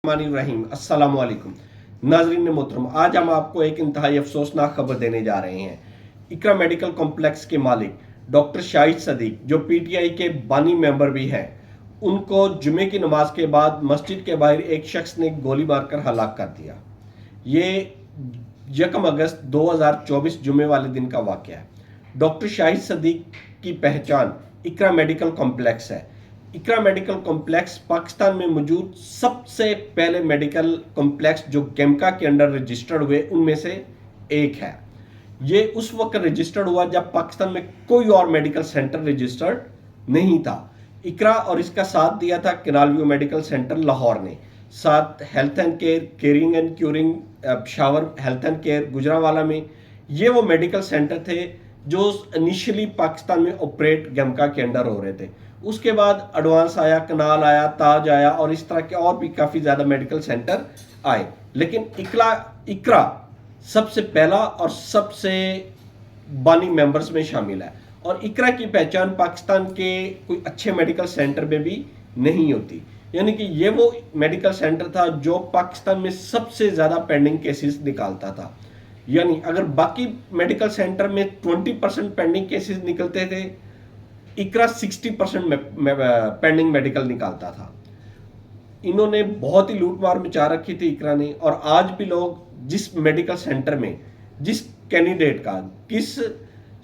रहीम अस्सलाम वालेकुम नाजरीन मोहतरम, आज हम आपको एक इंतहाई अफसोसनाक खबर देने जा रहे हैं। इकरा मेडिकल कॉम्प्लेक्स के मालिक डॉक्टर शाहिद सदीक, जो पीटीआई के बानी मेंबर भी हैं, उनको जुमे की नमाज के बाद मस्जिद के बाहर एक शख्स ने गोली मारकर हलाक कर दिया। ये 1 अगस्त 2024 जुमे वाले दिन का वाक़या है। डॉक्टर शाहिद सदीक की पहचान इकरा मेडिकल कॉम्प्लेक्स है। इकरा मेडिकल कॉम्प्लेक्स पाकिस्तान में मौजूद सबसे पहले मेडिकल कॉम्प्लेक्स जो गेमका के अंडर रजिस्टर्ड हुए उनमें से एक है। ये उस वक्त रजिस्टर्ड हुआ जब पाकिस्तान में कोई और मेडिकल सेंटर रजिस्टर्ड नहीं था। इकरा और इसका साथ दिया था canal view medical centre Lahore ने, साथ health and care, caring and curing shower health and care Gujranwala में। ये वो मेडिकल सेंटर थे जो इनिशियली पाकिस्तान में ऑपरेट गेमका के अंडर हो रहे थे। उसके बाद एडवांस आया, कनाल आया, ताज आया और इस तरह के और भी काफ़ी ज़्यादा मेडिकल सेंटर आए, लेकिन इकरा सबसे पहला और सबसे बानी मेंबर्स में शामिल है। और इकरा की पहचान पाकिस्तान के कोई अच्छे मेडिकल सेंटर में भी नहीं होती, यानी कि ये वो मेडिकल सेंटर था जो पाकिस्तान में सबसे ज़्यादा पेंडिंग केसेस निकालता था। यानी अगर बाकी मेडिकल सेंटर में 20% पेंडिंग केसेस निकलते थे, इकरा 60% पेंडिंग मेडिकल निकालता था। इन्होंने बहुत ही लूटमार मचा रखी थी इकरा ने। और आज भी लोग जिस मेडिकल सेंटर में जिस कैंडिडेट का, किस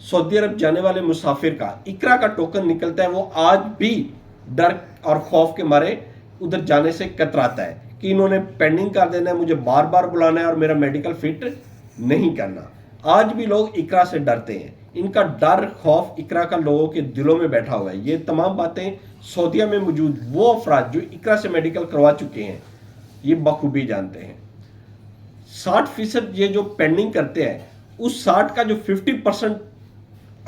सऊदी अरब जाने वाले मुसाफिर का इकरा का टोकन निकलता है, वो आज भी डर और खौफ के मारे उधर जाने से कतराता है कि इन्होंने पेंडिंग कर देना है, मुझे बार बार बुलाना है और मेरा मेडिकल फिट नहीं करना। आज भी लोग इकरा से डरते हैं। इनका डर खौफ इकरा का लोगों के दिलों में बैठा हुआ है। ये तमाम बातें सऊदीया में मौजूद वो अफराद जो इकरा से मेडिकल करवा चुके हैं ये बखूबी जानते हैं। 60% ये जो पेंडिंग करते हैं, उस 60 का जो 50%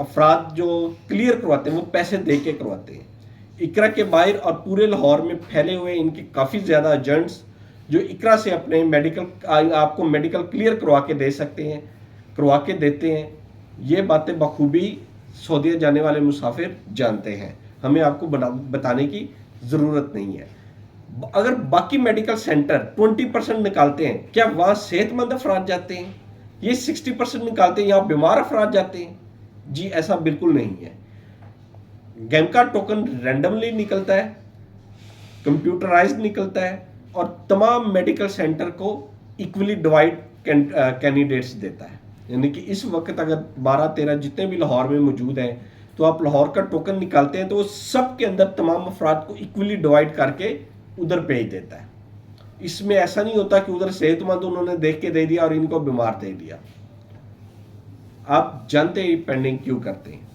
अफराद जो क्लियर करवाते हैं वो पैसे दे के करवाते हैं। इकरा के बाहर और पूरे लाहौर में फैले हुए इनके काफ़ी ज़्यादा एजेंट्स जो इकरा से अपने आपको मेडिकल क्लियर करवा के दे सकते हैं, करवा के देते हैं। ये बातें बखूबी सऊदीया जाने वाले मुसाफिर जानते हैं, हमें आपको बताने की ज़रूरत नहीं है। अगर बाकी मेडिकल सेंटर 20% निकालते हैं, क्या वहाँ सेहतमंद अफराद जाते हैं? ये 60% निकालते हैं, यहाँ बीमार अफराद जाते हैं? जी ऐसा बिल्कुल नहीं है। गेमका टोकन रैंडमली निकलता है, कंप्यूटराइज्ड निकलता है और तमाम मेडिकल सेंटर को इक्वली डिवाइड कैंडिडेट्स देता है। यानी कि इस वक्त अगर 12-13 जितने भी लाहौर में मौजूद हैं, तो आप लाहौर का टोकन निकालते हैं तो वो सब के अंदर तमाम अफराद को इक्वली डिवाइड करके उधर भेज देता है। इसमें ऐसा नहीं होता कि उधर सेहतमंद उन्होंने देख के दे दिया और इनको बीमार दे दिया। आप जानते हैं पेंडिंग क्यों करते हैं।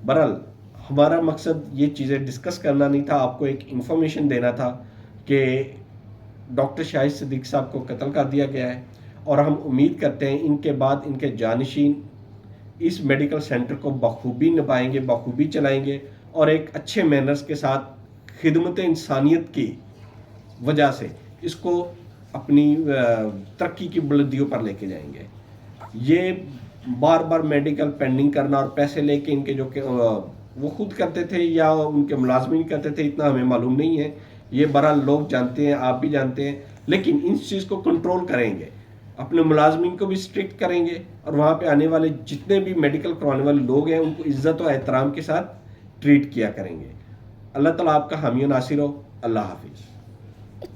बहरहाल हमारा मकसद ये चीज़ें डिस्कस करना नहीं था, आपको एक इंफॉर्मेशन देना था कि डॉक्टर शाहिद सदीक साहब को कत्ल कर दिया गया है और हम उम्मीद करते हैं इनके बाद इनके जानशीन इस मेडिकल सेंटर को बखूबी निभाएंगे, बखूबी चलाएंगे और एक अच्छे मैनर्स के साथ खिदमत इंसानियत की वजह से इसको अपनी तरक्की की बुलंदियों पर लेके जाएंगे। ये बार बार मेडिकल पेंडिंग करना और पैसे लेके इनके जो वो खुद करते थे या उनके मुलाजमीन करते थे, इतना हमें मालूम नहीं है। ये बहरहाल लोग जानते हैं, आप भी जानते हैं, लेकिन इस चीज़ को कंट्रोल करेंगे, अपने मुलाजमीन को भी स्ट्रिक्ट करेंगे और वहाँ पे आने वाले जितने भी मेडिकल करवाने वाले लोग हैं उनको इज्जत और एहतराम के साथ ट्रीट किया करेंगे। अल्लाह ताला आपका हामी नासिर हो। अल्लाह हाफिज़।